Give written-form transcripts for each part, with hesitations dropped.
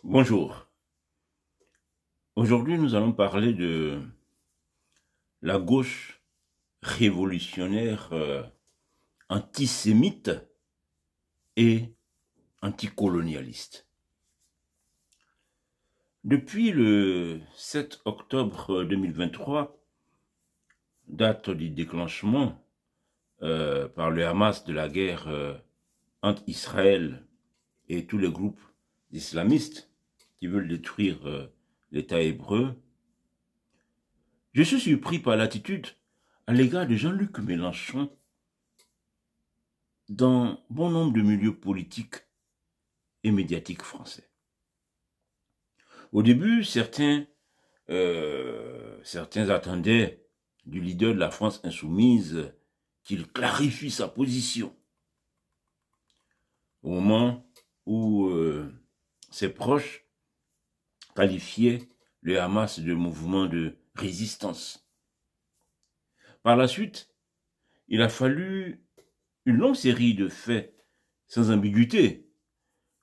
Bonjour. Aujourd'hui, nous allons parler de la gauche révolutionnaire antisémite et anticolonialiste. Depuis le 7 octobre 2023, date du déclenchement par le Hamas de la guerre entre Israël et tous les groupes islamistes qui veulent détruire l'État hébreu, je suis surpris par l'attitude à l'égard de Jean-Luc Mélenchon dans bon nombre de milieux politiques et médiatiques français. Au début, certains attendaient du leader de la France insoumise qu'il clarifie sa position. Au moment où ses proches qualifiaient le Hamas de mouvement de résistance. Par la suite, il a fallu une longue série de faits sans ambiguïté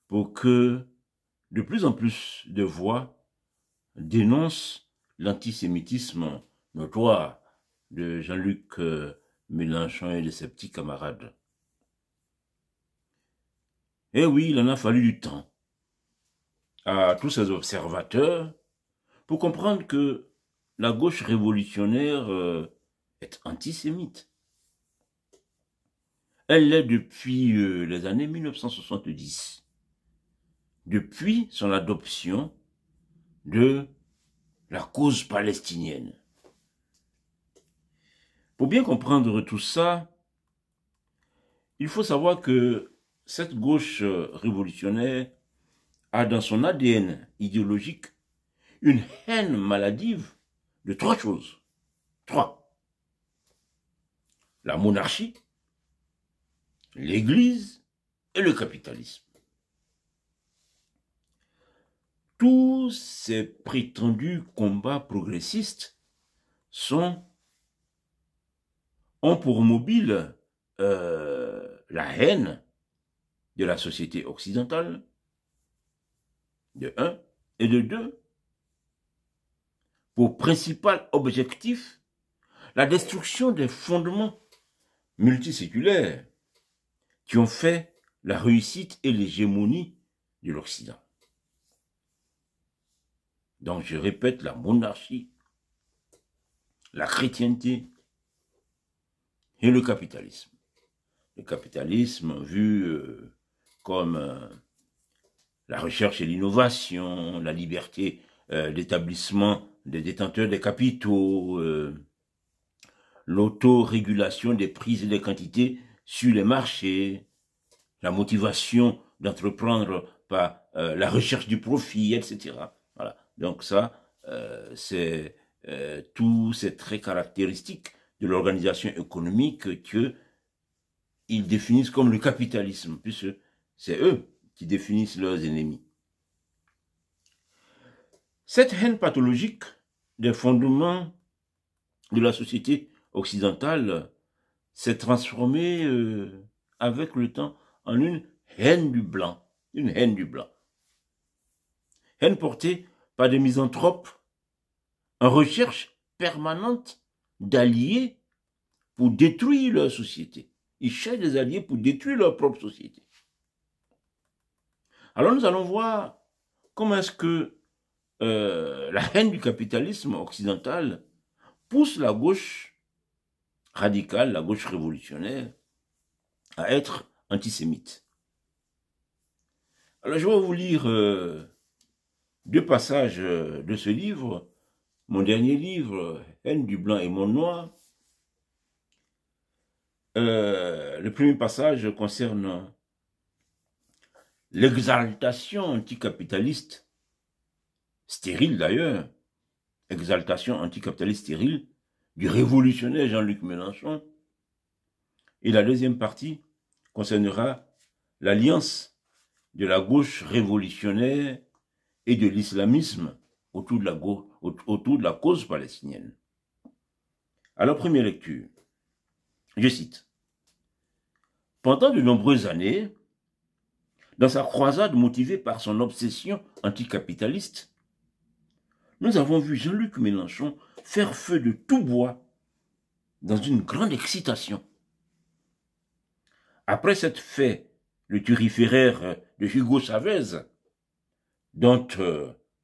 pour que de plus en plus de voix dénoncent l'antisémitisme notoire de Jean-Luc Mélenchon et de ses petits camarades. Et oui, il en a fallu du temps à tous ces observateurs pour comprendre que la gauche révolutionnaire est antisémite. Elle l'est depuis les années 1970, depuis son adoption de la cause palestinienne. Pour bien comprendre tout ça, il faut savoir que cette gauche révolutionnaire a dans son ADN idéologique une haine maladive de trois choses. Trois. La monarchie, l'Église et le capitalisme. Tous ces prétendus combats progressistes ont pour mobile la haine de la société occidentale, de un, et de deux, pour principal objectif, la destruction des fondements multiséculaires qui ont fait la réussite et l'hégémonie de l'Occident. Donc je répète, la monarchie, la chrétienté et le capitalisme. Le capitalisme vu comme la recherche et l'innovation, la liberté d'établissement des détenteurs des capitaux, l'autorégulation des prix et des quantités sur les marchés, la motivation d'entreprendre par la recherche du profit, etc. Voilà. Donc ça, c'est tous ces traits caractéristiques de l'organisation économique qu'ils définissent comme le capitalisme, puisque c'est eux qui définissent leurs ennemis. Cette haine pathologique des fondements de la société occidentale s'est transformée avec le temps en une haine du blanc. Une haine du blanc. Haine portée par des misanthropes en recherche permanente d'alliés pour détruire leur société. Ils cherchent des alliés pour détruire leur propre société. Alors nous allons voir comment est-ce que la haine du capitalisme occidental pousse la gauche radicale, la gauche révolutionnaire, à être antisémite. Alors je vais vous lire deux passages de ce livre, mon dernier livre, Haine du blanc et mon noir. Le premier passage concerne l'exaltation anticapitaliste, stérile d'ailleurs, exaltation anticapitaliste stérile du révolutionnaire Jean-Luc Mélenchon. Et la deuxième partie concernera l'alliance de la gauche révolutionnaire et de l'islamisme autour de la cause palestinienne. Alors, première lecture, je cite. Pendant de nombreuses années, Dans sa croisade motivée par son obsession anticapitaliste, nous avons vu Jean-Luc Mélenchon faire feu de tout bois dans une grande excitation. Après s'être fait le turiféraire de Hugo Chavez, dont,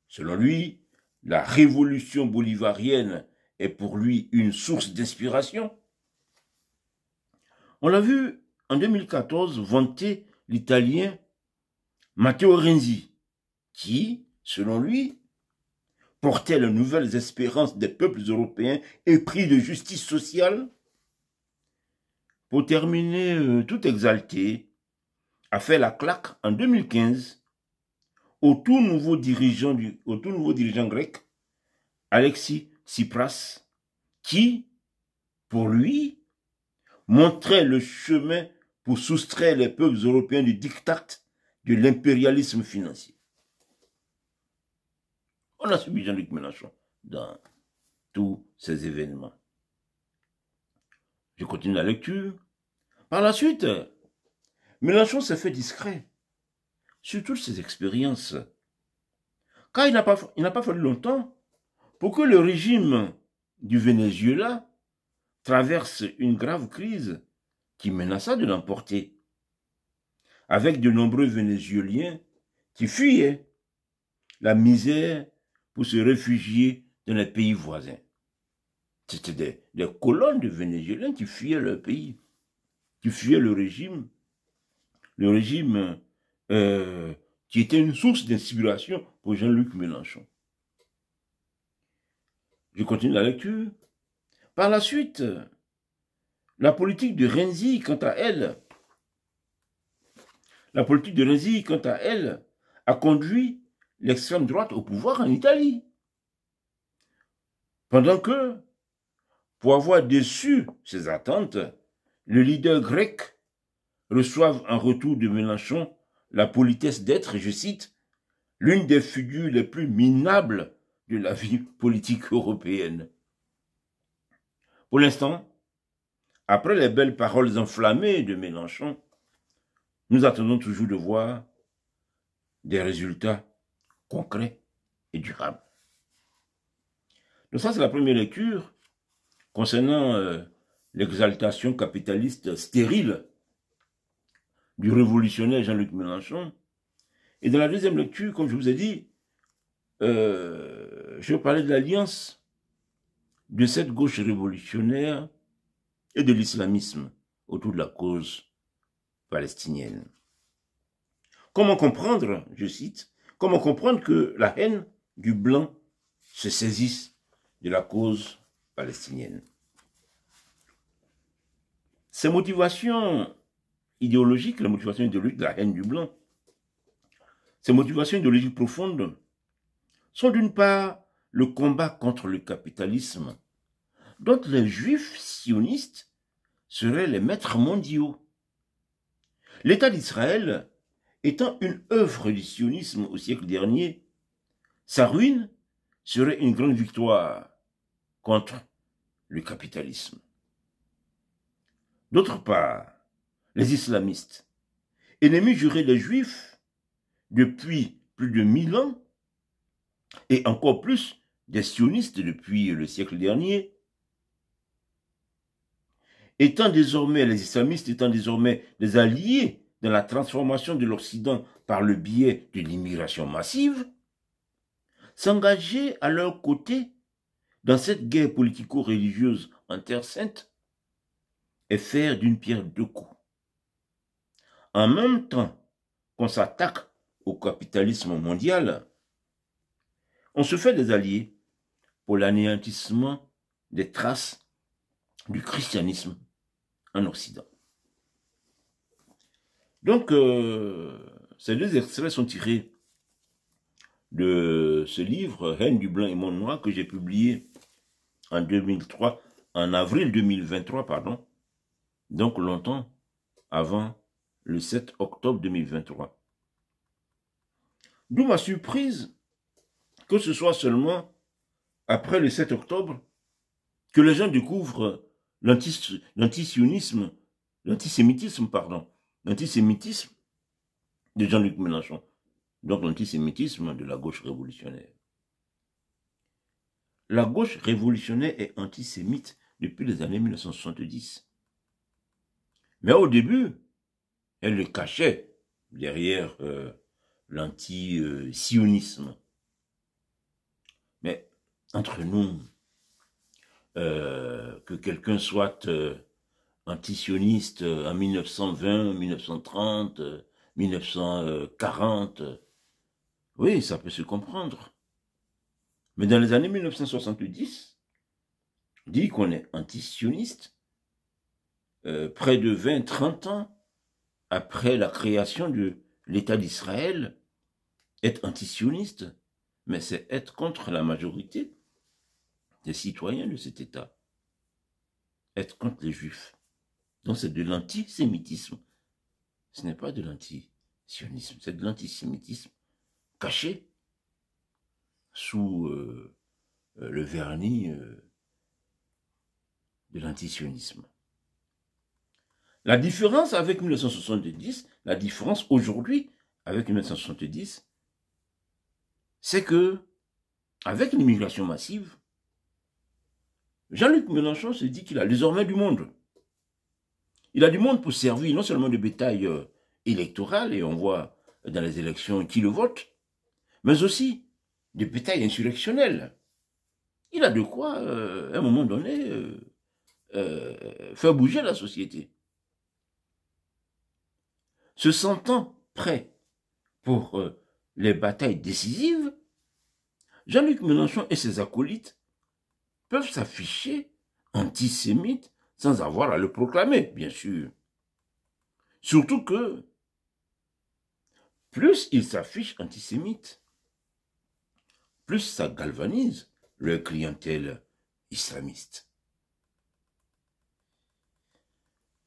selon lui, la révolution bolivarienne est pour lui une source d'inspiration, on l'a vu en 2014 vanter l'Italien Matteo Renzi, qui, selon lui, portait les nouvelles espérances des peuples européens épris de justice sociale. Pour terminer, tout exalté, a fait la claque en 2015 au tout nouveau dirigeant grec, Alexis Tsipras, qui, pour lui, montrait le chemin pour soustraire les peuples européens du diktat de l'impérialisme financier. On a suivi Jean-Luc Mélenchon dans tous ces événements. Je continue la lecture. Par la suite, Mélenchon s'est fait discret sur toutes ces expériences, car il n'a pas fallu longtemps pour que le régime du Venezuela traverse une grave crise qui menaça de l'emporter, avec de nombreux Vénézuéliens qui fuyaient la misère pour se réfugier dans les pays voisins. C'était des colonnes de Vénézuéliens qui fuyaient leur pays, qui fuyaient le régime qui était une source d'inspiration pour Jean-Luc Mélenchon. Je continue la lecture. Par la suite, la politique de Renzi, quant à elle, a conduit l'extrême droite au pouvoir en Italie. Pendant que, pour avoir déçu ses attentes, le leader grec reçoit en retour de Mélenchon la politesse d'être, je cite, l'une des figures les plus minables de la vie politique européenne. Pour l'instant, après les belles paroles enflammées de Mélenchon, nous attendons toujours de voir des résultats concrets et durables. Donc ça, c'est la première lecture concernant l'exaltation capitaliste stérile du révolutionnaire Jean-Luc Mélenchon. Et dans la deuxième lecture, comme je vous ai dit, je vais parler de l'alliance de cette gauche révolutionnaire et de l'islamisme autour de la cause palestinienne. Comment comprendre, je cite, comment comprendre que la haine du blanc se saisisse de la cause palestinienne? Ces motivations idéologiques, la motivation idéologique de la haine du blanc, ces motivations idéologiques profondes sont d'une part le combat contre le capitalisme, dont les juifs sionistes seraient les maîtres mondiaux. L'État d'Israël étant une œuvre du sionisme au siècle dernier, sa ruine serait une grande victoire contre le capitalisme. D'autre part, les islamistes, ennemis jurés des juifs depuis plus de 1000 ans, et encore plus des sionistes depuis le siècle dernier, les islamistes étant désormais des alliés dans la transformation de l'Occident par le biais de l'immigration massive, s'engager à leur côté dans cette guerre politico-religieuse en Terre Sainte est faire d'une pierre deux coups. En même temps qu'on s'attaque au capitalisme mondial, on se fait des alliés pour l'anéantissement des traces du christianisme en Occident. Donc, ces deux extraits sont tirés de ce livre, Haine du blanc et monde noir, que j'ai publié en avril 2023, pardon, donc longtemps avant le 7 octobre 2023. D'où ma surprise que ce soit seulement après le 7 octobre que les gens découvrent l'antisémitisme de Jean-Luc Mélenchon, donc l'antisémitisme de la gauche révolutionnaire. La gauche révolutionnaire est antisémite depuis les années 1970. Mais au début, elle le cachait derrière l'anti-sionisme. Mais entre nous, que quelqu'un soit antisioniste en 1920, 1930, 1940, oui, ça peut se comprendre. Mais dans les années 1970, dit qu'on est antisioniste, près de 20-30 ans après la création de l'État d'Israël, être antisioniste, mais c'est être contre la majorité des citoyens de cet État. Être contre les Juifs. Donc c'est de l'antisémitisme. Ce n'est pas de l'antisionisme, c'est de l'antisémitisme caché sous le vernis de l'antisionisme. La différence avec 1970, la différence aujourd'hui avec 1970, c'est que, avec l'immigration massive, Jean-Luc Mélenchon se dit qu'il a désormais du monde. Il a du monde pour servir non seulement de bétail électoral, et on voit dans les élections qui le vote, mais aussi de bétail insurrectionnel. Il a de quoi, à un moment donné, faire bouger la société. Se sentant prêt pour les batailles décisives, Jean-Luc Mélenchon et ses acolytes peuvent s'afficher antisémites sans avoir à le proclamer, bien sûr. Surtout que plus ils s'affichent antisémites, plus ça galvanise leur clientèle islamiste.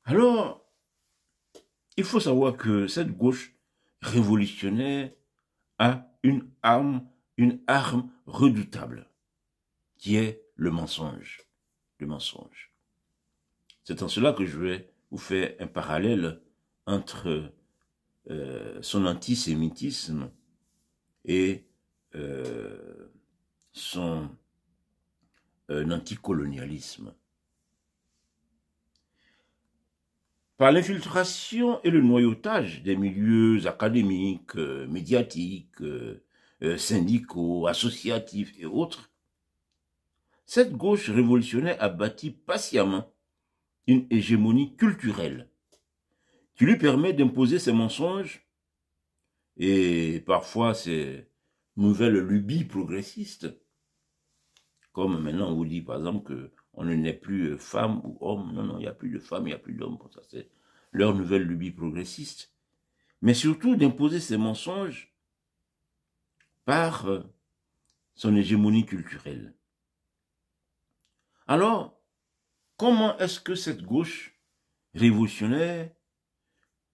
Alors, il faut savoir que cette gauche révolutionnaire a une arme redoutable, qui est le mensonge. Le mensonge. C'est en cela que je vais vous faire un parallèle entre son antisémitisme et son anticolonialisme. Par l'infiltration et le noyautage des milieux académiques, médiatiques, syndicaux, associatifs et autres, cette gauche révolutionnaire a bâti patiemment une hégémonie culturelle qui lui permet d'imposer ses mensonges et parfois ses nouvelles lubies progressistes. Comme maintenant on vous dit par exemple qu'on ne naît plus femme ou homme. Non, non, il n'y a plus de femme, il n'y a plus d'homme. Ça, c'est leur nouvelle lubie progressiste. Mais surtout d'imposer ses mensonges par son hégémonie culturelle. Alors, comment est-ce que cette gauche révolutionnaire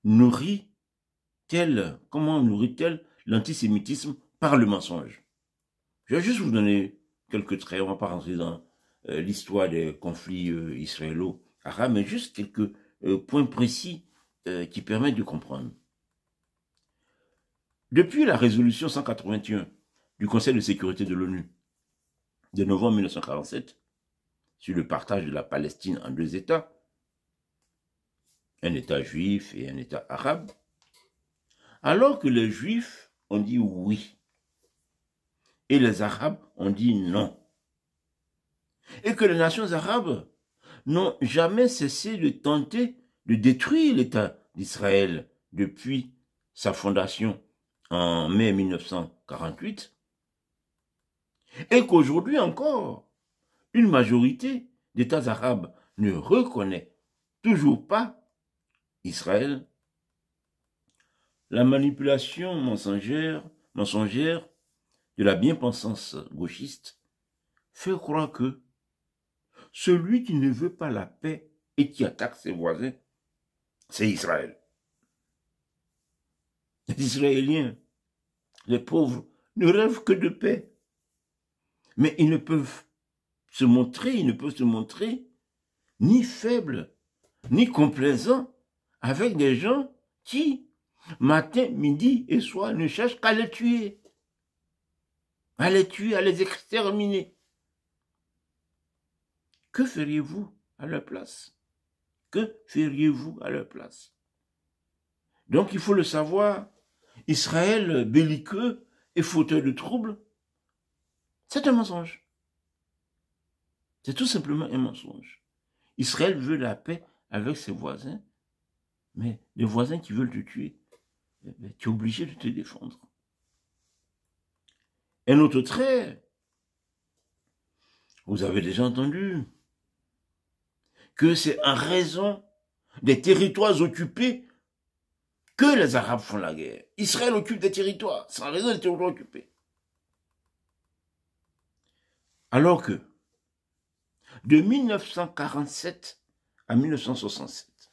nourrit-elle l'antisémitisme par le mensonge? Je vais juste vous donner quelques traits, on ne va pas rentrer dans l'histoire des conflits israélo-arabes, mais juste quelques points précis qui permettent de comprendre. Depuis la résolution 181 du Conseil de sécurité de l'ONU de novembre 1947, sur le partage de la Palestine en deux États, un État juif et un État arabe, alors que les Juifs ont dit oui, et les Arabes ont dit non, et que les nations arabes n'ont jamais cessé de tenter de détruire l'État d'Israël depuis sa fondation en mai 1948, et qu'aujourd'hui encore, une majorité d'États arabes ne reconnaît toujours pas Israël, la manipulation mensongère de la bien-pensance gauchiste fait croire que celui qui ne veut pas la paix et qui attaque ses voisins, c'est Israël. Les Israéliens, les pauvres, ne rêvent que de paix. Mais ils ne peuvent se montrer ni faibles, ni complaisants avec des gens qui matin, midi et soir, ne cherchent qu'à les tuer. À les tuer, à les exterminer. Que feriez-vous à leur place? Que feriez-vous à leur place? Donc il faut le savoir, Israël belliqueux et fauteur de troubles, c'est un mensonge. C'est tout simplement un mensonge. Israël veut la paix avec ses voisins, mais les voisins qui veulent te tuer, tu es obligé de te défendre. Un autre trait, vous avez déjà entendu, que c'est en raison des territoires occupés que les Arabes font la guerre. Israël occupe des territoires, c'est en raison des territoires occupés. Alors que, de 1947 à 1967,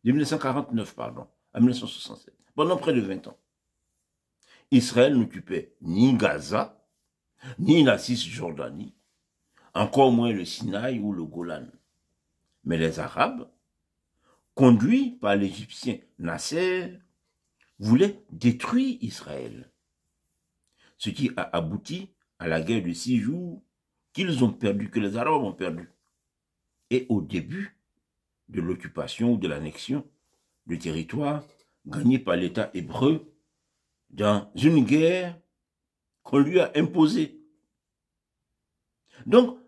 de 1949, pardon, à 1967, pendant près de 20 ans, Israël n'occupait ni Gaza, ni la Cisjordanie, encore moins le Sinaï ou le Golan. Mais les Arabes, conduits par l'Égyptien Nasser, voulaient détruire Israël. Ce qui a abouti à la guerre de 6 jours qu'ils ont perdu, que les Arabes ont perdu. Et au début de l'occupation ou de l'annexion du territoire gagné par l'État hébreu dans une guerre qu'on lui a imposée. Donc,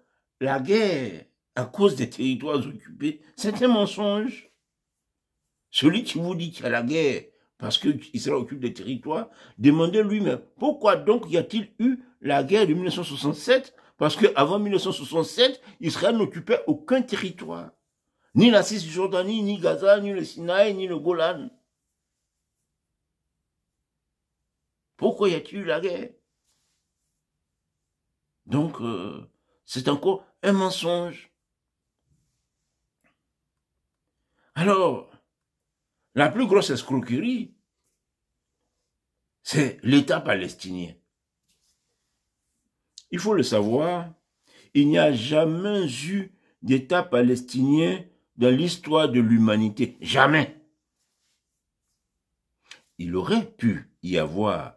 la guerre à cause des territoires occupés, c'est un mensonge. Celui qui vous dit qu'il y a la guerre parce qu'Israël occupe des territoires, demandez lui-même, pourquoi donc y a-t-il eu la guerre de 1967? Parce qu'avant 1967, Israël n'occupait aucun territoire. Ni la Cisjordanie, ni Gaza, ni le Sinaï, ni le Golan. Pourquoi y a-t-il eu la guerre? Donc, c'est encore un mensonge. Alors, la plus grosse escroquerie, c'est l'État palestinien. Il faut le savoir, il n'y a jamais eu d'État palestinien dans l'histoire de l'humanité. Jamais. Il aurait pu y avoir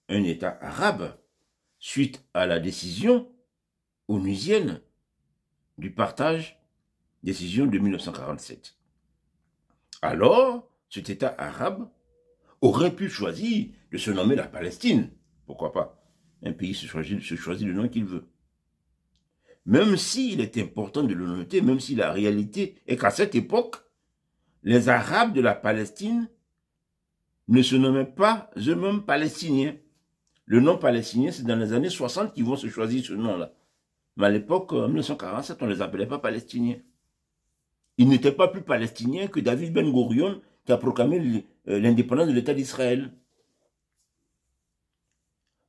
un État arabe suite à la décision onusienne du partage, décision de 1947. Alors, cet État arabe aurait pu choisir de se nommer la Palestine. Pourquoi pas? Un pays se choisit le nom qu'il veut. Même s'il est important de le noter, même si la réalité est qu'à cette époque, les Arabes de la Palestine ne se nommaient pas eux-mêmes palestiniens. Le nom palestinien, c'est dans les années 60 qu'ils vont se choisir ce nom-là. Mais à l'époque, en 1947, on ne les appelait pas palestiniens. Ils n'étaient pas plus palestiniens que David Ben Gourion qui a proclamé l'indépendance de l'État d'Israël.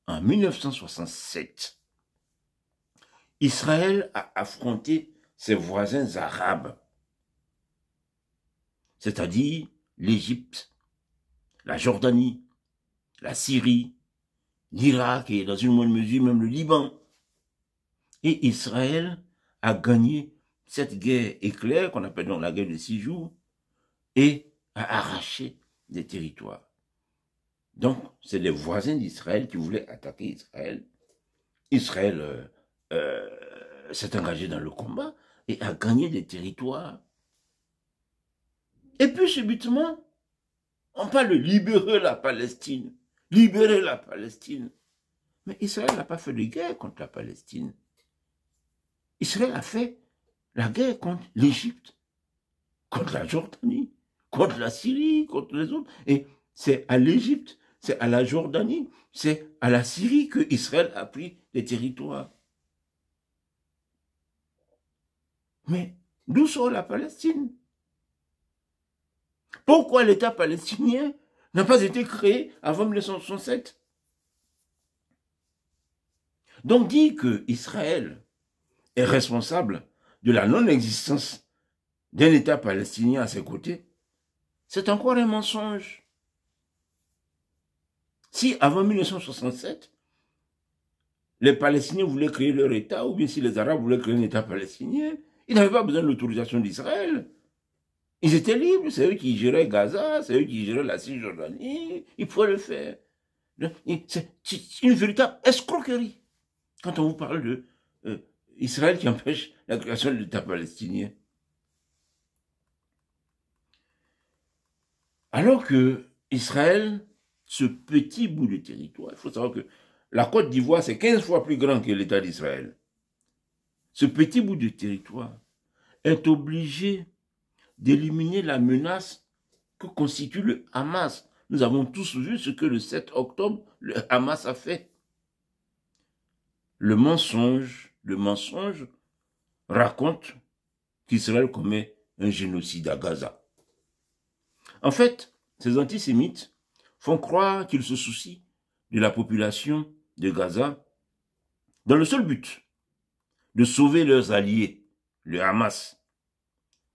En 1967, Israël a affronté ses voisins arabes, c'est-à-dire l'Égypte, la Jordanie, la Syrie, l'Irak et dans une moindre mesure même le Liban. Et Israël a gagné cette guerre éclair qu'on appelle donc la guerre de 6 jours et a arraché des territoires. Donc, c'est les voisins d'Israël qui voulaient attaquer Israël. Israël s'est engagé dans le combat et a gagné des territoires. Et puis, subitement, on parle de libérer la Palestine. Libérer la Palestine. Mais Israël n'a pas fait de guerre contre la Palestine. Israël a fait la guerre contre l'Égypte, contre la Jordanie, contre la Syrie, contre les autres. Et c'est à l'Égypte, c'est à la Jordanie, c'est à la Syrie que Israël a pris des territoires. Mais d'où sort la Palestine? Pourquoi l'État palestinien n'a pas été créé avant 1967? Donc dire que Israël est responsable de la non-existence d'un État palestinien à ses côtés, c'est encore un mensonge. Si avant 1967, les Palestiniens voulaient créer leur État, ou bien si les Arabes voulaient créer un État palestinien, ils n'avaient pas besoin de l'autorisation d'Israël. Ils étaient libres, c'est eux qui géraient Gaza, c'est eux qui géraient la Cisjordanie, ils pouvaient le faire. C'est une véritable escroquerie quand on vous parle de Israël qui empêche la création de l'État palestinien. Alors que Israël, ce petit bout de territoire, il faut savoir que la Côte d'Ivoire, c'est 15 fois plus grand que l'État d'Israël. Ce petit bout de territoire est obligé d'éliminer la menace que constitue le Hamas. Nous avons tous vu ce que le 7 octobre, le Hamas a fait. Le mensonge raconte qu'Israël commet un génocide à Gaza. En fait, ces antisémites font croire qu'ils se soucient de la population de Gaza dans le seul but de sauver leurs alliés, le Hamas,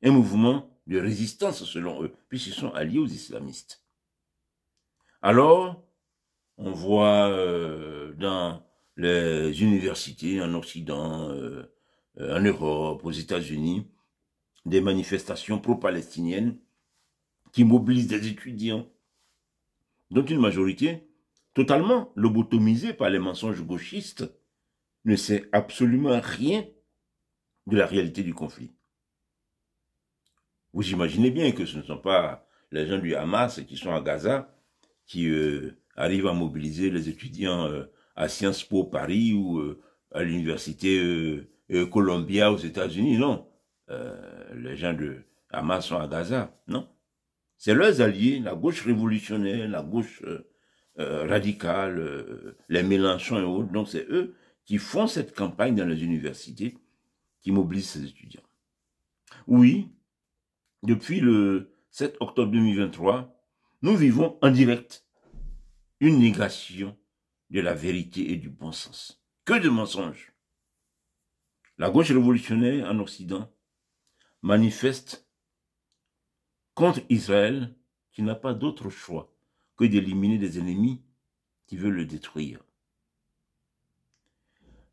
un mouvement de résistance selon eux, puisqu'ils sont alliés aux islamistes. Alors, on voit dans les universités en Occident, en Europe, aux États-Unis, des manifestations pro-palestiniennes qui mobilisent des étudiants, dont une majorité totalement lobotomisée par les mensonges gauchistes, ne sait absolument rien de la réalité du conflit. Vous imaginez bien que ce ne sont pas les gens du Hamas qui sont à Gaza qui arrivent à mobiliser les étudiants à Sciences Po Paris ou à l'université Columbia aux États-Unis, non. Les gens de Hamas sont à Gaza, non. C'est leurs alliés, la gauche révolutionnaire, la gauche radicale, les Mélenchon et autres, donc c'est eux qui font cette campagne dans les universités, qui mobilisent ces étudiants. Oui, depuis le 7 octobre 2023, nous vivons en direct une négation de la vérité et du bon sens. Que de mensonges. La gauche révolutionnaire en Occident manifeste contre Israël qui n'a pas d'autre choix que d'éliminer des ennemis qui veulent le détruire.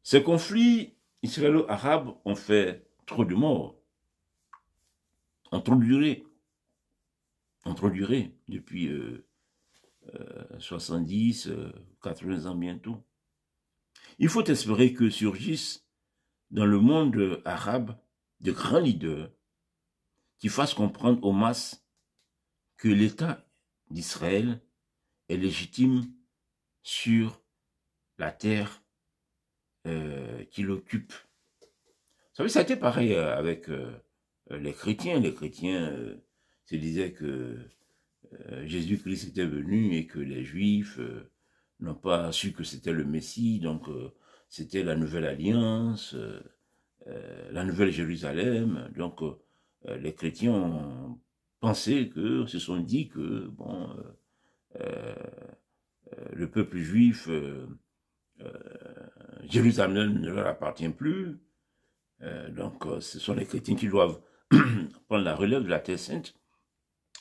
Ces conflits israélo-arabes ont fait trop de morts, ont trop duré depuis 70, 80 ans bientôt. Il faut espérer que surgissent dans le monde arabe de grands leaders qui fassent comprendre aux masses que l'État d'Israël est légitime sur la terre qu'il occupe. Vous savez, ça a été pareil avec les chrétiens. Les chrétiens se disaient que Jésus-Christ était venu et que les Juifs n'ont pas su que c'était le Messie, donc c'était la nouvelle alliance, la nouvelle Jérusalem. Donc les chrétiens ont pensé que, se sont dit que bon, le peuple juif, Jérusalem ne leur appartient plus. Donc ce sont les chrétiens qui doivent prendre la relève de la Terre Sainte,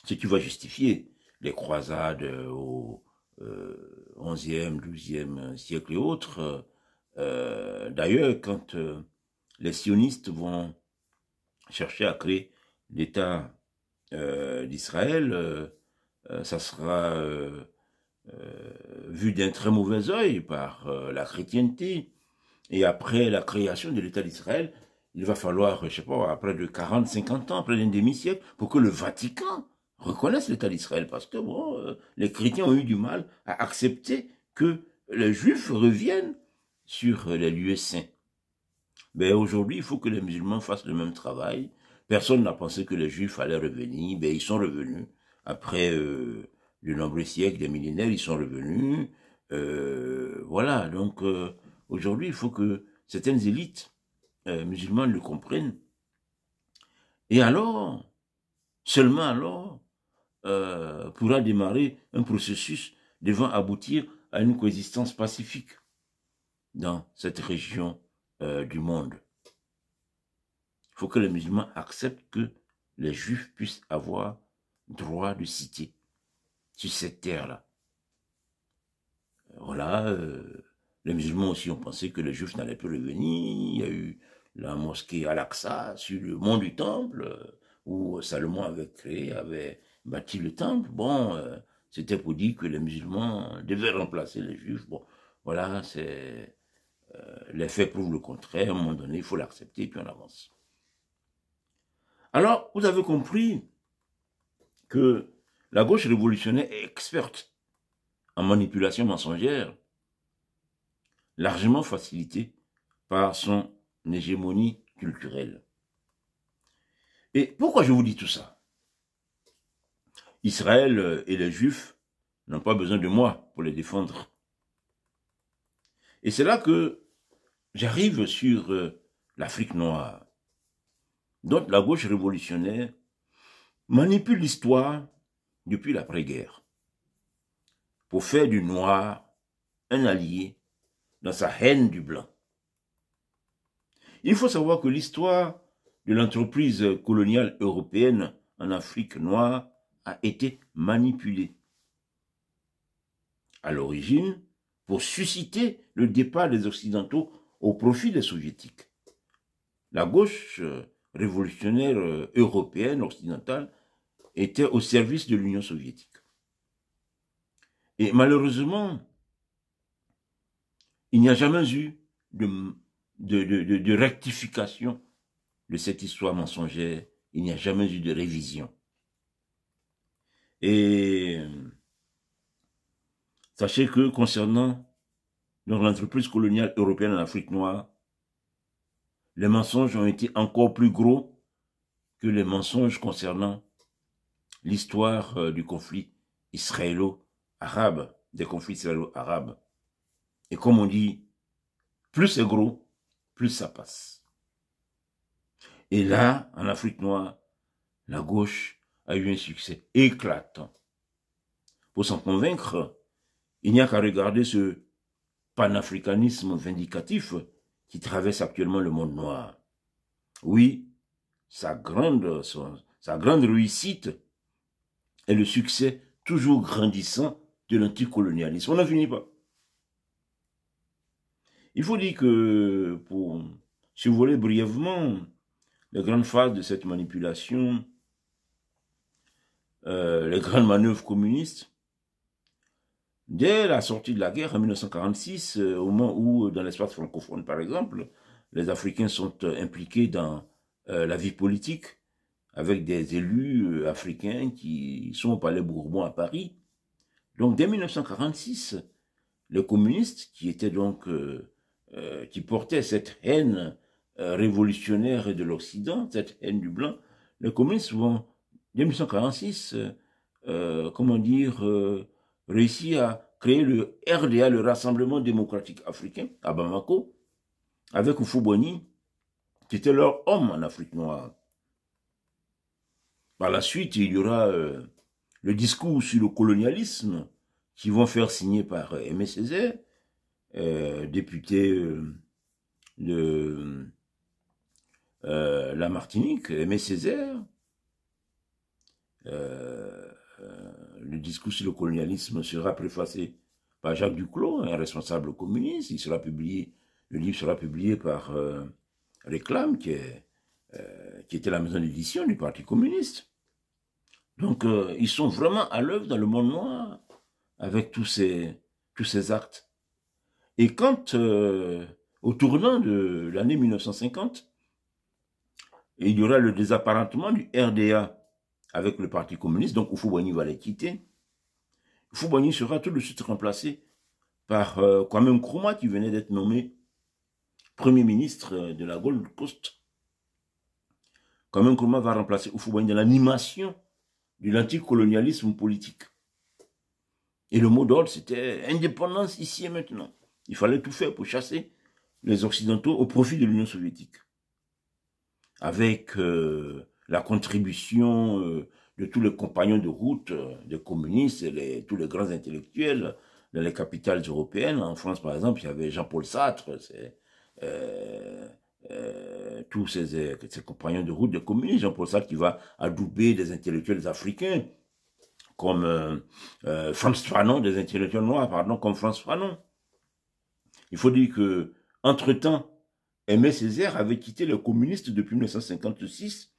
ce qui va justifier les croisades au 11e, 12e siècle et autres. D'ailleurs, quand les sionistes vont chercher à créer l'État d'Israël, ça sera vu d'un très mauvais œil par la chrétienté. Et après la création de l'État d'Israël, il va falloir, je sais pas, après de 40, 50 ans, près d'un demi-siècle, pour que le Vatican reconnaisse l'État d'Israël. Parce que bon, les chrétiens ont eu du mal à accepter que les Juifs reviennent sur les lieux saints. Mais aujourd'hui, il faut que les musulmans fassent le même travail. Personne n'a pensé que les Juifs allaient revenir. Ben, ils sont revenus. Après de nombreux siècles, des millénaires, ils sont revenus. Voilà, donc aujourd'hui, il faut que certaines élites musulmanes le comprennent. Et alors, seulement alors, pourra démarrer un processus devant aboutir à une coexistence pacifique dans cette région du monde. Il faut que les musulmans acceptent que les juifs puissent avoir droit de cité sur cette terre-là. Voilà, les musulmans aussi ont pensé que les juifs n'allaient plus revenir. Il y a eu la mosquée Al-Aqsa sur le mont du Temple. où Salomon avait bâti le temple. Bon, c'était pour dire que les musulmans devaient remplacer les juifs. Bon, voilà, les faits prouvent le contraire. À un moment donné, il faut l'accepter, puis on avance. Alors, vous avez compris que la gauche révolutionnaire est experte en manipulation mensongère, largement facilitée par son hégémonie culturelle. Et pourquoi je vous dis tout ça? Israël et les Juifs n'ont pas besoin de moi pour les défendre. Et c'est là que j'arrive sur l'Afrique noire, dont la gauche révolutionnaire manipule l'histoire depuis l'après-guerre pour faire du noir un allié dans sa haine du blanc. Il faut savoir que l'histoire de l'entreprise coloniale européenne en Afrique noire a été manipulée à l'origine pour susciter le départ des Occidentaux au profit des Soviétiques. La gauche révolutionnaire européenne occidentale était au service de l'Union soviétique. Et malheureusement, il n'y a jamais eu de rectification de cette histoire mensongère. Il n'y a jamais eu de révision. Et sachez que concernant l'entreprise coloniale européenne en Afrique noire, les mensonges ont été encore plus gros que les mensonges concernant l'histoire du conflit israélo-arabe, des conflits israélo-arabes. Et comme on dit, plus c'est gros, plus ça passe. Et là, en Afrique noire, la gauche a eu un succès éclatant. Pour s'en convaincre, il n'y a qu'à regarder ce panafricanisme vindicatif qui traverse actuellement le monde noir. Oui, sa grande réussite est le succès toujours grandissant de l'anticolonialisme. On n'en finit pas. Il faut dire que, pour survoler brièvement les grandes phases de cette manipulation, les grandes manœuvres communistes, dès la sortie de la guerre en 1946, au moment où, dans l'espace francophone par exemple, les Africains sont impliqués dans la vie politique, avec des élus africains qui sont au Palais Bourbon à Paris. Donc dès 1946, les communistes, qui étaient donc qui portaient cette haine révolutionnaire de l'Occident, cette haine du blanc, les communistes vont, dès 1946, réussi à créer le RDA, le Rassemblement démocratique africain, à Bamako, avec Houphouët-Boigny, qui était leur homme en Afrique noire. Par la suite, il y aura le discours sur le colonialisme, qui vont faire signer par Aimé Césaire, député de la Martinique, Aimé Césaire. Le discours sur le colonialisme sera préfacé par Jacques Duclos, un responsable communiste. Il sera publié, le livre sera publié par Réclame, qui était la maison d'édition du Parti communiste. Donc, ils sont vraiment à l'œuvre dans le monde noir avec tous ces actes. Et quand, au tournant de l'année 1950, il y aura le désapparentement du RDA avec le Parti communiste, donc Houphouët-Boigny va les quitter. Houphouët-Boigny sera tout de suite remplacé par Kwame Nkrumah, qui venait d'être nommé Premier ministre de la Gold Coast. Kwame Nkrumah va remplacer Houphouët-Boigny dans l'animation de l'anticolonialisme politique. Et le mot d'ordre, c'était indépendance ici et maintenant. Il fallait tout faire pour chasser les Occidentaux au profit de l'Union soviétique. Avec la contribution de tous les compagnons de route des communistes et tous les grands intellectuels dans les capitales européennes. En France, par exemple, il y avait Jean-Paul Sartre, tous ces compagnons de route des communistes. Jean-Paul Sartre qui va adouber des intellectuels africains, comme Frantz Fanon, des intellectuels noirs, pardon, comme Frantz Fanon. Il faut dire que, entre-temps, Aimé Césaire avait quitté les communistes depuis 1956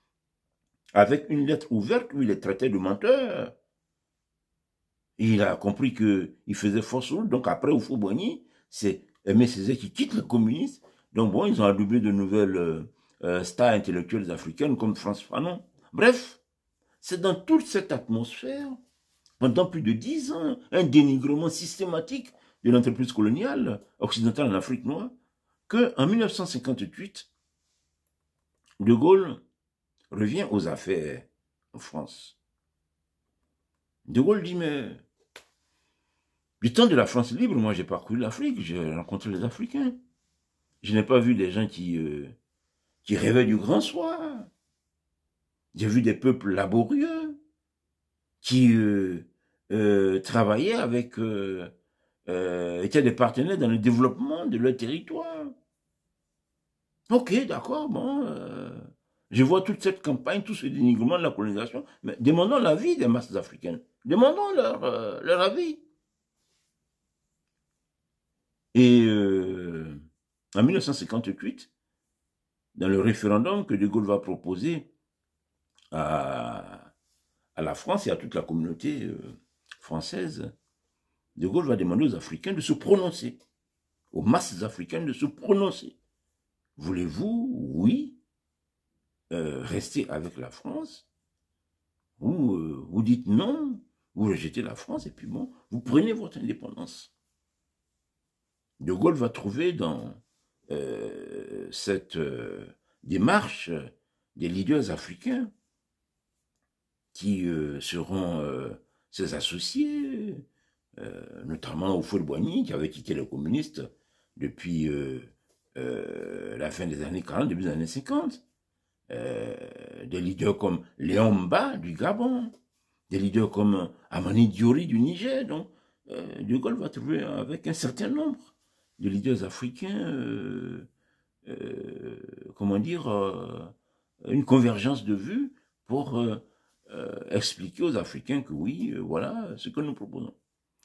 avec une lettre ouverte où il les traitait de menteurs. Et il a compris qu'il faisait fausse route. Donc après Houphouët-Boigny, c'est Aimé Césaire qui quitte le communisme. Donc bon, ils ont adoubé de nouvelles stars intellectuelles africaines comme Frantz Fanon. Bref, c'est dans toute cette atmosphère, pendant plus de 10 ans, un dénigrement systématique de l'entreprise coloniale occidentale en Afrique noire, qu'en 1958, De Gaulle revient aux affaires en France. De Gaulle dit, mais du temps de la France libre, moi j'ai parcouru l'Afrique, j'ai rencontré les Africains. Je n'ai pas vu des gens qui rêvaient du grand soir. J'ai vu des peuples laborieux qui travaillaient avec, étaient des partenaires dans le développement de leur territoire. Ok, d'accord, bon, je vois toute cette campagne, tout ce dénigrement de la colonisation, mais demandons l'avis des masses africaines, demandons leur avis. Et en 1958, dans le référendum que De Gaulle va proposer à la France et à toute la communauté française, De Gaulle va demander aux Africains de se prononcer, aux masses africaines de se prononcer. Voulez-vous, oui, rester avec la France, ou vous dites non, vous rejetez la France, et puis bon, vous prenez votre indépendance. De Gaulle va trouver dans cette démarche des leaders africains qui seront ses associés, notamment Houphouët-Boigny, qui avait quitté les communistes depuis la fin des années 40, début des années 50. Des leaders comme Léon Mba du Gabon, des leaders comme Amani Diori du Niger. Donc, De Gaulle va trouver avec un certain nombre de leaders africains, comment dire, une convergence de vues pour expliquer aux Africains que oui, voilà ce que nous proposons.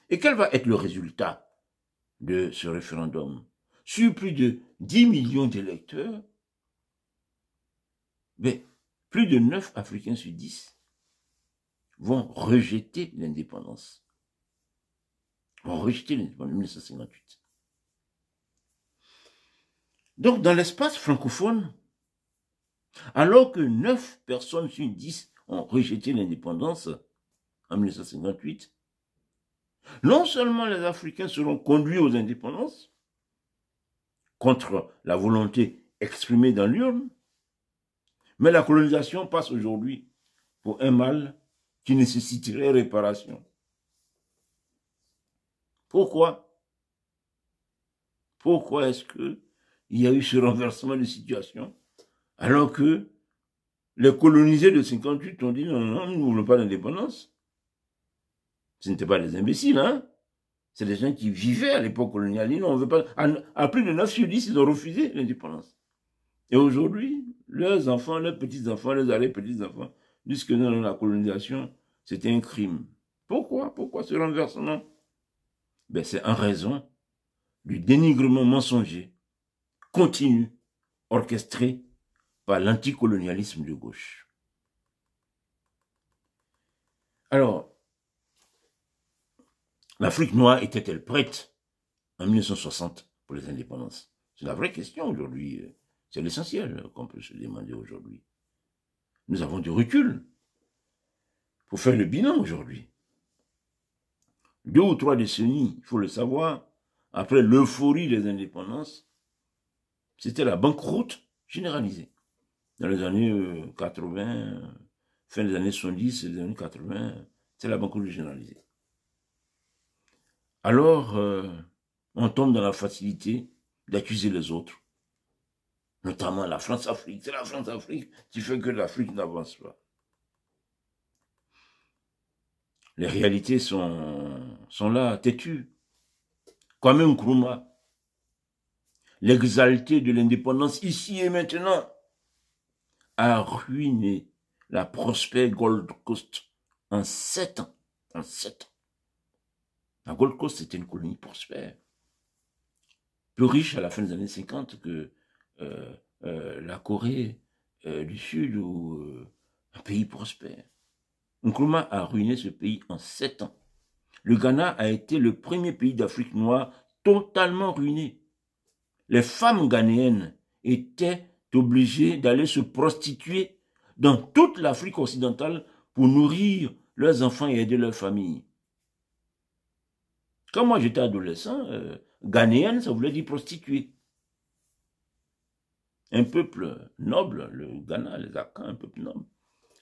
Et quel va être le résultat de ce référendum? Sur plus de 10 millions d'électeurs, mais plus de 9 Africains sur 10 vont rejeter l'indépendance. Vont rejeter l'indépendance de 1958. Donc, dans l'espace francophone, alors que 9 personnes sur 10 ont rejeté l'indépendance en 1958, non seulement les Africains seront conduits aux indépendances, contre la volonté exprimée dans l'urne, mais la colonisation passe aujourd'hui pour un mal qui nécessiterait réparation. Pourquoi? Pourquoi est-ce qu'il y a eu ce renversement de situation alors que les colonisés de 58 ont dit non, non, nous ne voulons pas d'indépendance? Ce n'étaient pas des imbéciles, hein? C'est des gens qui vivaient à l'époque coloniale. Ils n'en veulent pas. À plus de 9 sur 10, ils ont refusé l'indépendance. Et aujourd'hui, leurs enfants, leurs petits-enfants, leurs arrière-petits-enfants disent que non, la colonisation, c'était un crime. Pourquoi? Pourquoi ce renversement? Ben, c'est en raison du dénigrement mensonger, continu, orchestré par l'anticolonialisme de gauche. Alors, l'Afrique noire était-elle prête en 1960 pour les indépendances? C'est la vraie question aujourd'hui. C'est l'essentiel qu'on peut se demander aujourd'hui. Nous avons du recul pour faire le bilan aujourd'hui. 2 ou 3 décennies, il faut le savoir, après l'euphorie des indépendances, c'était la banqueroute généralisée. Dans les années 80, fin des années 70, les années 80, c'est la banqueroute généralisée. Alors, on tombe dans la facilité d'accuser les autres, notamment la France-Afrique. C'est la France-Afrique qui fait que l'Afrique n'avance pas. Les réalités sont là, têtues. Kwame Nkrumah, l'exalté de l'indépendance ici et maintenant, a ruiné la prospère Gold Coast en 7 ans. En 7 ans. La Gold Coast, c'était une colonie prospère. Plus riche à la fin des années 50 que la Corée du Sud ou un pays prospère. Nkrumah a ruiné ce pays en 7 ans. Le Ghana a été le premier pays d'Afrique noire totalement ruiné. Les femmes ghanéennes étaient obligées d'aller se prostituer dans toute l'Afrique occidentale pour nourrir leurs enfants et aider leurs familles. Quand moi j'étais adolescent, ghanéenne, ça voulait dire prostituée. Un peuple noble, le Ghana, les Akans, un peuple noble.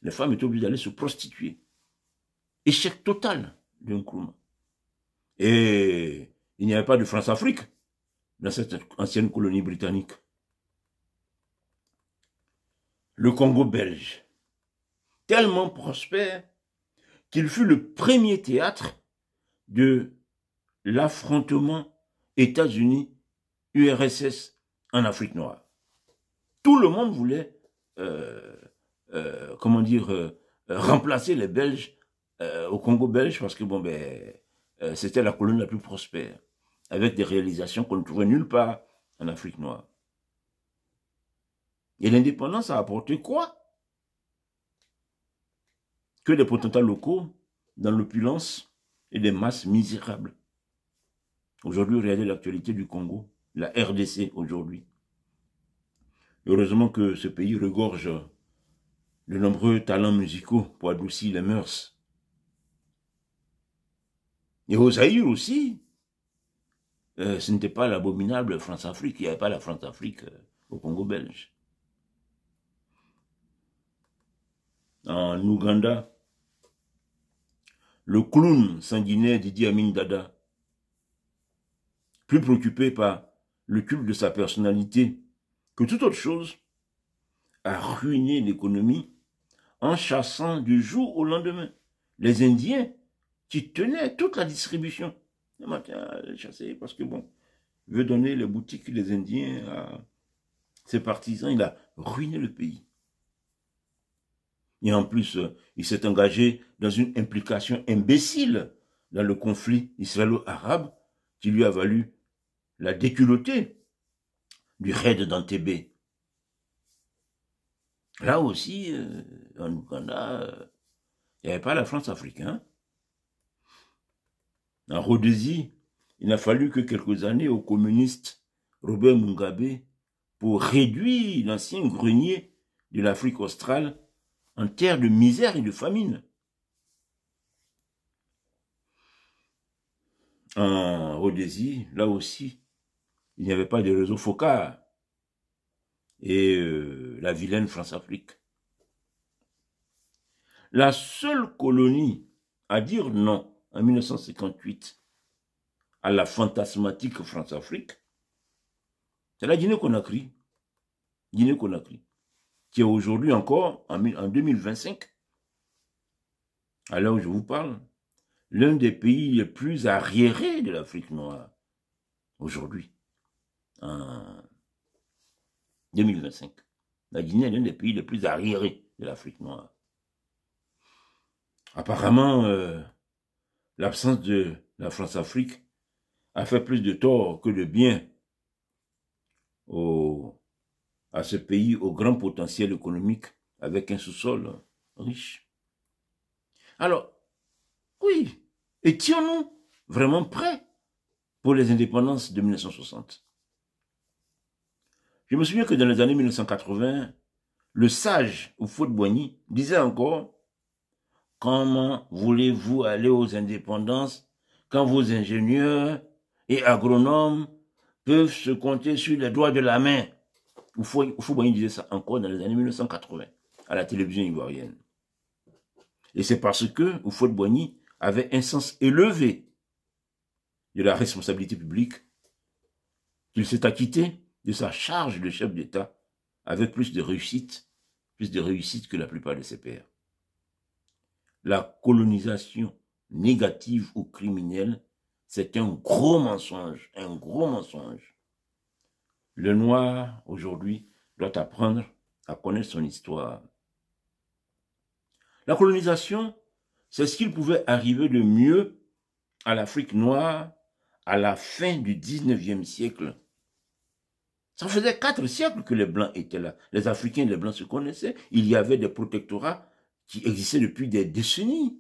Les femmes étaient obligées d'aller se prostituer. Échec total de Nkrumah. Et il n'y avait pas de France-Afrique dans cette ancienne colonie britannique. Le Congo belge, tellement prospère qu'il fut le premier théâtre de l'affrontement États-Unis-URSS en Afrique noire. Tout le monde voulait, remplacer les Belges au Congo belge parce que c'était la colonie la plus prospère, avec des réalisations qu'on ne trouvait nulle part en Afrique noire. Et l'indépendance a apporté quoi? Que des potentats locaux dans l'opulence et des masses misérables. Aujourd'hui, regardez l'actualité du Congo, la RDC aujourd'hui. Heureusement que ce pays regorge de nombreux talents musicaux pour adoucir les mœurs. Et au Zaïre aussi, ce n'était pas l'abominable France-Afrique, il n'y avait pas la France-Afrique au Congo belge. En Ouganda, le clown sanguinaire d'Idi Amin Dada, plus préoccupé par le culte de sa personnalité que toute autre chose, a ruiné l'économie en chassant du jour au lendemain les Indiens qui tenaient toute la distribution. Le matin, chasser parce que il veut donner les boutiques des Indiens à ses partisans. Il a ruiné le pays. Et en plus, il s'est engagé dans une implication imbécile dans le conflit israélo-arabe qui lui a valu la déculottée du raid d'Entebbe. Là aussi, en Ouganda, il n'y avait pas la France africaine. En Rhodésie, il n'a fallu que quelques années au communiste Robert Mugabe pour réduire l'ancien grenier de l'Afrique australe en terre de misère et de famine. En Rhodésie, là aussi, il n'y avait pas de réseau focal et la vilaine France-Afrique. La seule colonie à dire non en 1958 à la fantasmatique France-Afrique, c'est la Guinée-Conakry. Guinée-Conakry, qui est aujourd'hui encore, en 2025, à l'heure où je vous parle, l'un des pays les plus arriérés de l'Afrique noire, aujourd'hui, en 2025. La Guinée est l'un des pays les plus arriérés de l'Afrique noire. Apparemment, l'absence de la France-Afrique a fait plus de tort que de bien à ce pays au grand potentiel économique avec un sous-sol riche. Alors, oui, étions-nous vraiment prêts pour les indépendances de 1960? Je me souviens que dans les années 1980, le sage Houphouët-Boigny disait encore: comment voulez-vous aller aux indépendances quand vos ingénieurs et agronomes peuvent se compter sur les doigts de la main? Houphouët-Boigny disait ça encore dans les années 1980 à la télévision ivoirienne. Et c'est parce que Houphouët-Boigny avait un sens élevé de la responsabilité publique qu'il s'est acquitté de sa charge de chef d'État avec plus de réussite que la plupart de ses pairs. La colonisation négative ou criminelle, c'est un gros mensonge, un gros mensonge. Le noir, aujourd'hui, doit apprendre à connaître son histoire. La colonisation, c'est ce qu'il pouvait arriver de mieux à l'Afrique noire à la fin du 19e siècle. Ça faisait 4 siècles que les Blancs étaient là. Les Africains et les Blancs se connaissaient. Il y avait des protectorats qui existait depuis des décennies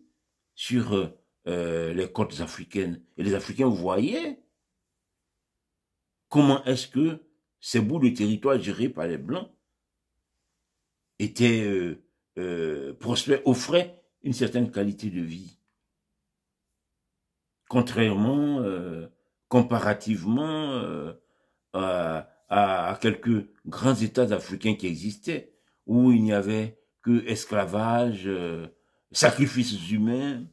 sur les côtes africaines. Et les Africains voyaient comment est-ce que ces bouts de territoire gérés par les Blancs étaient prospères, offraient une certaine qualité de vie. Contrairement, comparativement à quelques grands États africains qui existaient, où il n'y avait que esclavage, sacrifices humains,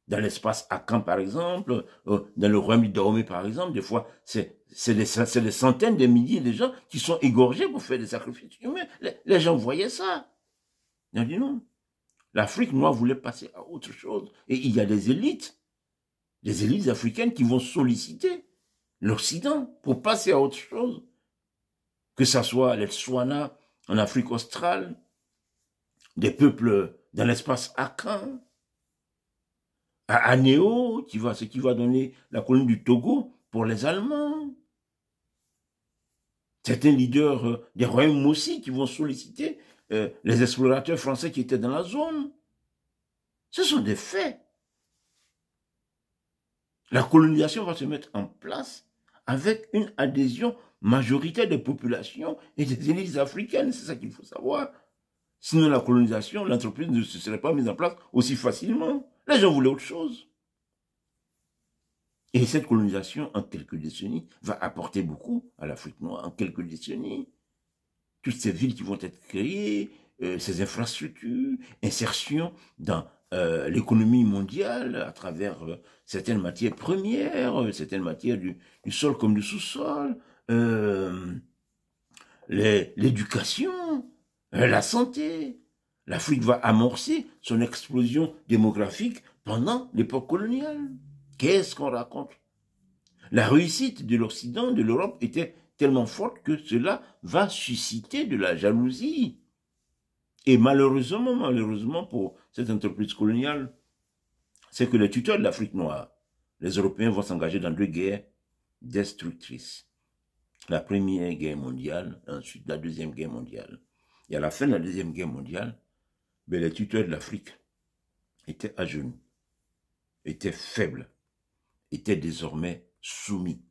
dans l'espace Akan par exemple, dans le royaume d'Oromé par exemple, des fois c'est des centaines de milliers de gens qui sont égorgés pour faire des sacrifices humains. Les gens voyaient ça. Ils ont dit non. L'Afrique noire voulait passer à autre chose. Et il y a des élites africaines qui vont solliciter l'Occident pour passer à autre chose. Que ce soit les Tswana en Afrique australe, des peuples dans l'espace Akan, à Anéo, ce qui va donner la colonie du Togo pour les Allemands. Certains leaders des royaumes aussi qui vont solliciter les explorateurs français qui étaient dans la zone. Ce sont des faits. La colonisation va se mettre en place avec une adhésion majoritaire des populations et des élites africaines. C'est ça qu'il faut savoir. Sinon, la colonisation, l'entreprise ne se serait pas mise en place aussi facilement. Les gens voulaient autre chose. Et cette colonisation, en quelques décennies, va apporter beaucoup à l'Afrique noire, en quelques décennies. Toutes ces villes qui vont être créées, ces infrastructures, insertion dans l'économie mondiale à travers certaines matières premières, certaines matières du sol comme du sous-sol, l'éducation, la santé. L'Afrique va amorcer son explosion démographique pendant l'époque coloniale. Qu'est-ce qu'on raconte? La réussite de l'Occident, de l'Europe, était tellement forte que cela va susciter de la jalousie. Et malheureusement pour cette entreprise coloniale, c'est que les tuteurs de l'Afrique noire, les Européens vont s'engager dans deux guerres destructrices. La Première Guerre mondiale, ensuite la Deuxième Guerre mondiale. Et à la fin de la Deuxième Guerre mondiale, les tuteurs de l'Afrique étaient à genoux, étaient faibles, étaient désormais soumis.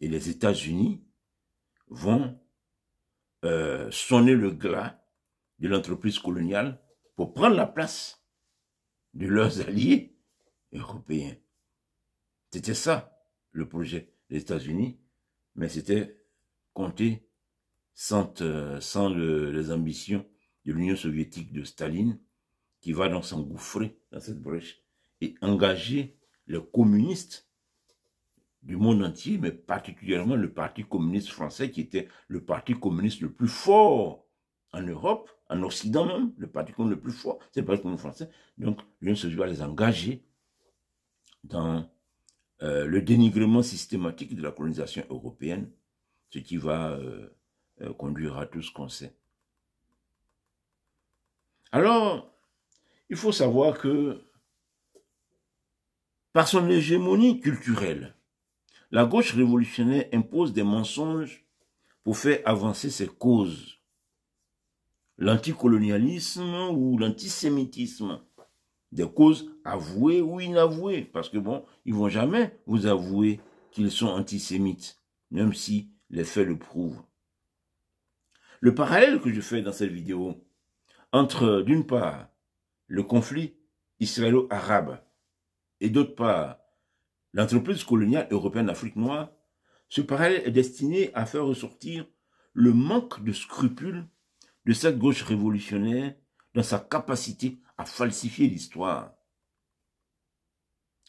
Et les États-Unis vont sonner le glas de l'entreprise coloniale pour prendre la place de leurs alliés européens. C'était ça, le projet des États-Unis, mais c'était compté sans les ambitions de l'Union soviétique de Staline, qui va donc s'engouffrer dans cette brèche et engager les communistes du monde entier, mais particulièrement le Parti communiste français, qui était le parti communiste le plus fort en Europe, en Occident même, le parti communiste le plus fort, c'est le Parti communiste français. Donc, l'Union soviétique va les engager dans le dénigrement systématique de la colonisation européenne, ce qui va conduire à tout ce qu'on sait. Alors, il faut savoir que, par son hégémonie culturelle, la gauche révolutionnaire impose des mensonges pour faire avancer ses causes. L'anticolonialisme ou l'antisémitisme, des causes avouées ou inavouées, parce que bon, ils vont jamais vous avouer qu'ils sont antisémites, même si les faits le prouvent. Le parallèle que je fais dans cette vidéo entre, d'une part, le conflit israélo-arabe et d'autre part, l'entreprise coloniale européenne d'Afrique noire, ce parallèle est destiné à faire ressortir le manque de scrupules de cette gauche révolutionnaire dans sa capacité à falsifier l'histoire.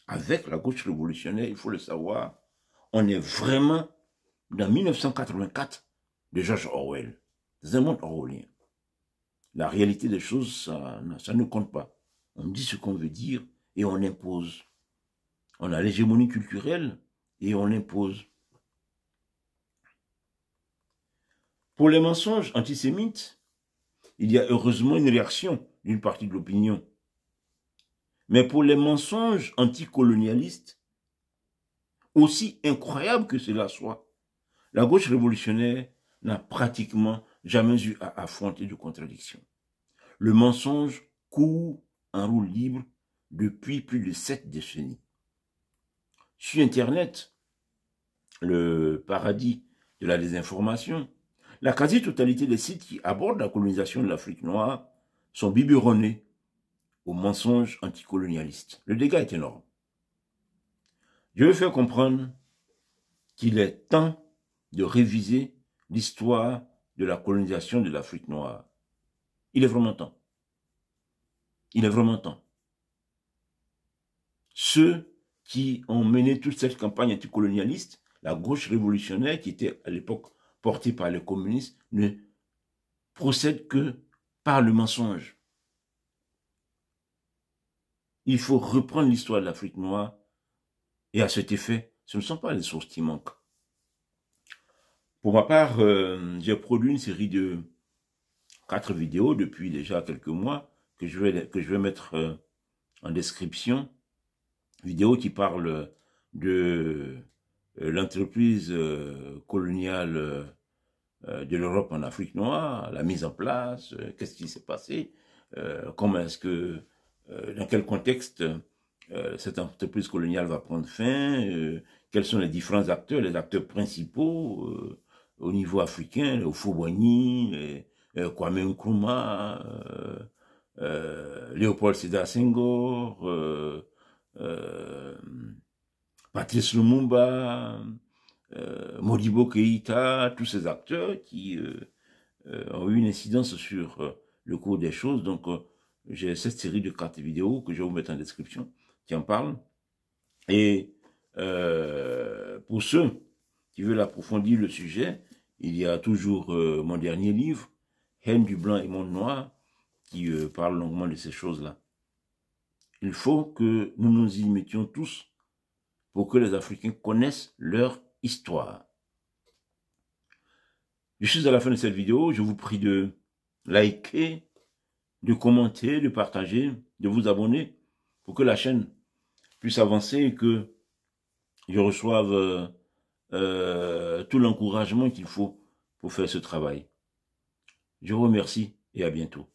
Avec la gauche révolutionnaire, il faut le savoir, on est vraiment dans 1984 de George Orwell, dans un monde orwellien. La réalité des choses, ça ne compte pas. On dit ce qu'on veut dire et on impose. On a l'hégémonie culturelle et on impose. Pour les mensonges antisémites, il y a heureusement une réaction d'une partie de l'opinion. Mais pour les mensonges anticolonialistes, aussi incroyable que cela soit, la gauche révolutionnaire n'a pratiquement jamais eu à affronter de contradictions. Le mensonge court en roue libre depuis plus de 7 décennies. Sur Internet, le paradis de la désinformation, la quasi-totalité des sites qui abordent la colonisation de l'Afrique noire sont biberonnés aux mensonges anticolonialistes. Le dégât est énorme. Je veux faire comprendre qu'il est temps de réviser l'histoire de la colonisation de l'Afrique noire. Il est vraiment temps. Il est vraiment temps. Ceux qui ont mené toute cette campagne anticolonialiste, la gauche révolutionnaire qui était à l'époque portée par les communistes, ne procèdent que par le mensonge. Il faut reprendre l'histoire de l'Afrique noire et à cet effet, ce ne sont pas les sources qui manquent. Pour ma part, j'ai produit une série de 4 vidéos depuis déjà quelques mois que je vais mettre en description. Vidéos qui parlent de l'entreprise coloniale de l'Europe en Afrique noire, la mise en place, qu'est-ce qui s'est passé, comment est-ce que, dans quel contexte cette entreprise coloniale va prendre fin, quels sont les différents acteurs, les acteurs principaux au niveau africain, les Houphouët-Boigny, Kwame Nkrumah, Léopold Sédar Senghor, Patrice Lumumba, Modibo Keïta, tous ces acteurs qui ont eu une incidence sur le cours des choses. Donc, j'ai cette série de 4 vidéos que je vais vous mettre en description qui en parlent. Et pour ceux qui veulent approfondir le sujet, il y a toujours mon dernier livre, Haine du blanc et monde noir, qui parle longuement de ces choses-là. Il faut que nous nous y mettions tous pour que les Africains connaissent leur histoire. Je suis à la fin de cette vidéo, je vous prie de liker, de commenter, de partager, de vous abonner pour que la chaîne puisse avancer et que je reçoive tout l'encouragement qu'il faut pour faire ce travail. Je vous remercie et à bientôt.